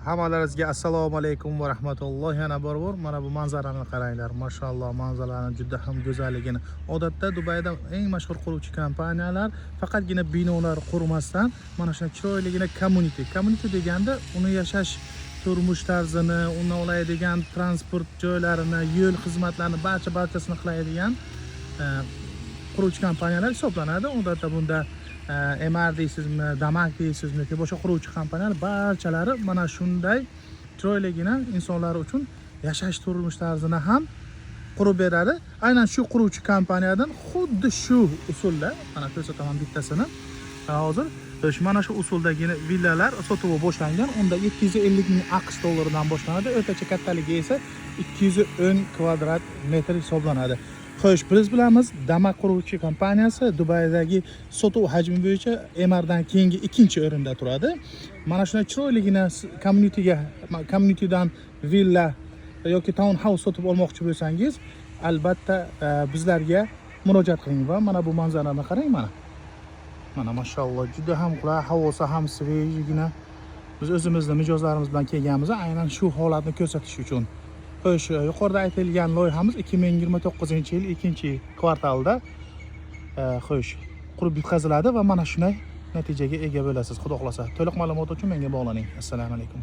Hammalaringizga assalomu alaykum va rahmatullohi. Yana bor. Mana bu manzarani qaranglar. Mashalloh, manzaralarning juda ham go'zalligini. Odatda Dubayda eng mashhur quruvchi kompaniyalar faqatgina binolar qurmasdan mana shunday chiroyligina community deganda uni yashash turmush tarzini, uni olaydigan transport joylarini, yo'l xizmatlarini barchasini qiladigan quruvchi kompaniyalar hisoblanadi. Odatda bunda MR deysizmi, Damak deysizmi, boshqa quruvchi kompaniyalar barchalari mana shunday chiroyligina insonlar uchun yashash turmush tarzini ham qurib beradi. Aynan shu quruvchi kompaniyadan xuddi shu usulda mana ko'rsataman bittasini. Hozir mana shu usuldagi villalar sotuvi boshlangan. Unda 750 ming AQSh dollaridan boshlanadi. O'rtacha kattaligi esa 210 kvadrat metr hisoblanadi. Xo'sh, biz bilamiz, Damak quruvchi kompaniyasi Dubaydagi sotuv hajmi bo'yicha MRdan keyingi ikkinchi o'rinda turadi. Mana shunday chiroyligina communitydan villa yoki town house sotib olmoqchi bo'lsangiz, albatta bizlarga murojaat qiling va mana bu manzarani qarang mana. Mana mashalloh, juda ham qulay, havosi ham svejigina. Biz o'zimizning mijozlarimiz bilan kelganmiz, aynan shu holatni ko'rsatish uchun. Xo'sh, yuqorida aytilgan loyihamiz 2029-yil 2-kvartalda xo'sh, qurib bitkaziladi va mana shunday natijaga ega bo'lasiz. Xudo xolasa. To'liq ma'lumot uchun menga bog'laning. Assalomu alaykum.